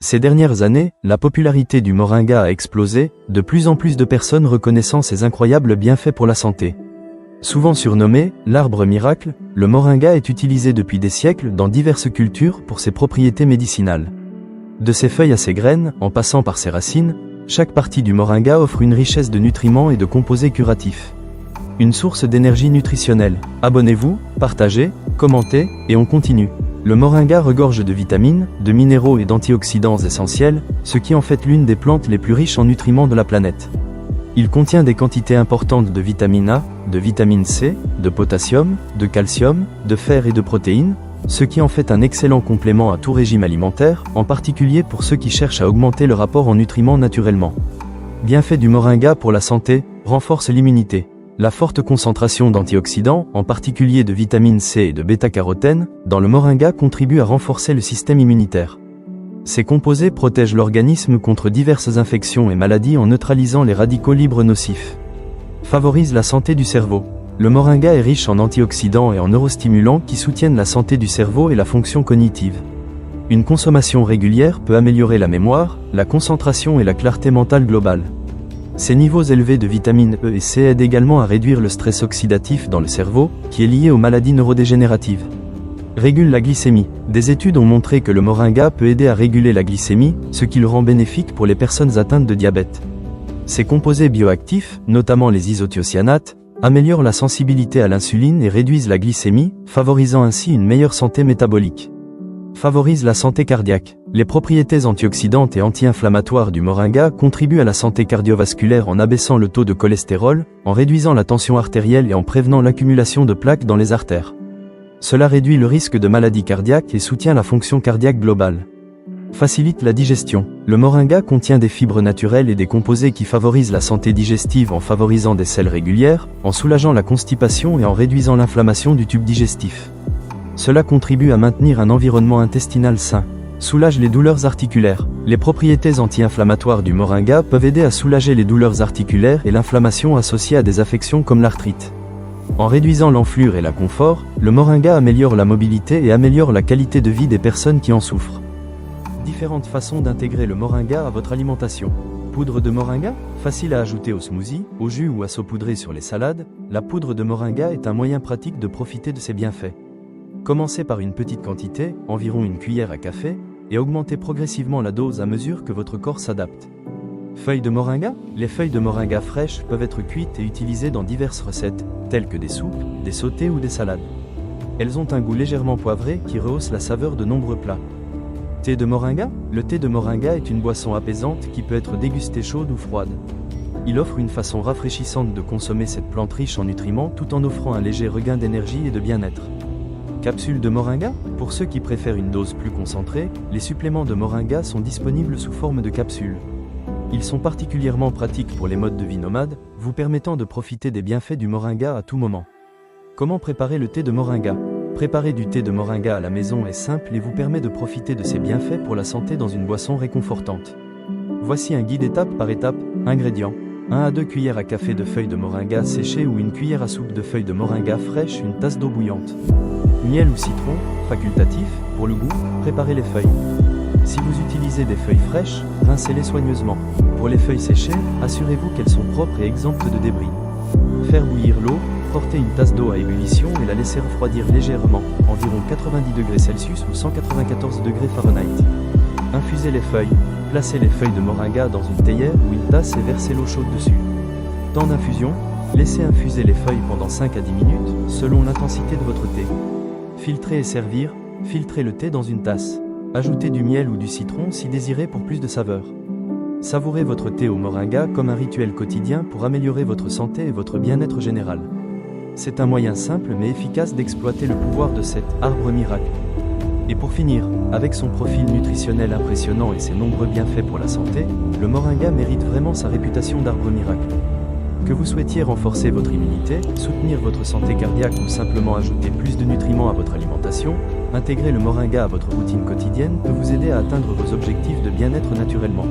Ces dernières années, la popularité du moringa a explosé, de plus en plus de personnes reconnaissant ses incroyables bienfaits pour la santé. Souvent surnommé « l'arbre miracle », le moringa est utilisé depuis des siècles dans diverses cultures pour ses propriétés médicinales. De ses feuilles à ses graines, en passant par ses racines, chaque partie du moringa offre une richesse de nutriments et de composés curatifs. Une source d'énergie nutritionnelle. Abonnez-vous, partagez, commentez, et on continue. Le moringa regorge de vitamines, de minéraux et d'antioxydants essentiels, ce qui en fait l'une des plantes les plus riches en nutriments de la planète. Il contient des quantités importantes de vitamine A, de vitamine C, de potassium, de calcium, de fer et de protéines, ce qui en fait un excellent complément à tout régime alimentaire, en particulier pour ceux qui cherchent à augmenter le rapport en nutriments naturellement. Bienfaits du moringa pour la santé, renforce l'immunité. La forte concentration d'antioxydants, en particulier de vitamine C et de bêta-carotène, dans le moringa contribue à renforcer le système immunitaire. Ces composés protègent l'organisme contre diverses infections et maladies en neutralisant les radicaux libres nocifs. Favorise la santé du cerveau. Le moringa est riche en antioxydants et en neurostimulants qui soutiennent la santé du cerveau et la fonction cognitive. Une consommation régulière peut améliorer la mémoire, la concentration et la clarté mentale globale. Ces niveaux élevés de vitamines E et C aident également à réduire le stress oxydatif dans le cerveau, qui est lié aux maladies neurodégénératives. Régule la glycémie. Des études ont montré que le moringa peut aider à réguler la glycémie, ce qui le rend bénéfique pour les personnes atteintes de diabète. Ces composés bioactifs, notamment les isothiocyanates, améliorent la sensibilité à l'insuline et réduisent la glycémie, favorisant ainsi une meilleure santé métabolique. Favorise la santé cardiaque. Les propriétés antioxydantes et anti-inflammatoires du moringa contribuent à la santé cardiovasculaire en abaissant le taux de cholestérol, en réduisant la tension artérielle et en prévenant l'accumulation de plaques dans les artères. Cela réduit le risque de maladies cardiaques et soutient la fonction cardiaque globale. Facilite la digestion. Le moringa contient des fibres naturelles et des composés qui favorisent la santé digestive en favorisant des selles régulières, en soulageant la constipation et en réduisant l'inflammation du tube digestif. Cela contribue à maintenir un environnement intestinal sain. Soulage les douleurs articulaires. Les propriétés anti-inflammatoires du moringa peuvent aider à soulager les douleurs articulaires et l'inflammation associée à des affections comme l'arthrite. En réduisant l'enflure et l'inconfort, le moringa améliore la mobilité et améliore la qualité de vie des personnes qui en souffrent. Différentes façons d'intégrer le moringa à votre alimentation. Poudre de moringa, facile à ajouter au smoothie, au jus ou à saupoudrer sur les salades, la poudre de moringa est un moyen pratique de profiter de ses bienfaits. Commencez par une petite quantité, environ une cuillère à café, et augmentez progressivement la dose à mesure que votre corps s'adapte. Feuilles de moringa. Les feuilles de moringa fraîches peuvent être cuites et utilisées dans diverses recettes, telles que des soupes, des sautés ou des salades. Elles ont un goût légèrement poivré qui rehausse la saveur de nombreux plats. Thé de moringa. Le thé de moringa est une boisson apaisante qui peut être dégustée chaude ou froide. Il offre une façon rafraîchissante de consommer cette plante riche en nutriments tout en offrant un léger regain d'énergie et de bien-être. Capsules de moringa. Pour ceux qui préfèrent une dose plus concentrée, les suppléments de moringa sont disponibles sous forme de capsules. Ils sont particulièrement pratiques pour les modes de vie nomades, vous permettant de profiter des bienfaits du moringa à tout moment. Comment préparer le thé de moringa? Préparer du thé de moringa à la maison est simple et vous permet de profiter de ses bienfaits pour la santé dans une boisson réconfortante. Voici un guide étape par étape. Ingrédients: 1 à 2 cuillères à café de feuilles de moringa séchées ou une cuillère à soupe de feuilles de moringa fraîches, une tasse d'eau bouillante. Miel ou citron, facultatif, pour le goût, préparez les feuilles. Si vous utilisez des feuilles fraîches, rincez-les soigneusement. Pour les feuilles séchées, assurez-vous qu'elles sont propres et exemptes de débris. Faire bouillir l'eau, porter une tasse d'eau à ébullition et la laisser refroidir légèrement, environ 90°C ou 194°F. Infusez les feuilles. Placez les feuilles de moringa dans une théière ou une tasse et versez l'eau chaude dessus. Temps d'infusion, laissez infuser les feuilles pendant 5 à 10 minutes, selon l'intensité de votre thé. Filtrer et servir. Filtrez le thé dans une tasse. Ajoutez du miel ou du citron si désiré pour plus de saveur. Savourez votre thé au moringa comme un rituel quotidien pour améliorer votre santé et votre bien-être général. C'est un moyen simple mais efficace d'exploiter le pouvoir de cet arbre miracle. Et pour finir, avec son profil nutritionnel impressionnant et ses nombreux bienfaits pour la santé, le moringa mérite vraiment sa réputation d'arbre miracle. Que vous souhaitiez renforcer votre immunité, soutenir votre santé cardiaque ou simplement ajouter plus de nutriments à votre alimentation, intégrer le moringa à votre routine quotidienne peut vous aider à atteindre vos objectifs de bien-être naturellement.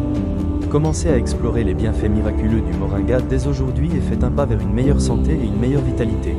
Commencez à explorer les bienfaits miraculeux du moringa dès aujourd'hui et faites un pas vers une meilleure santé et une meilleure vitalité.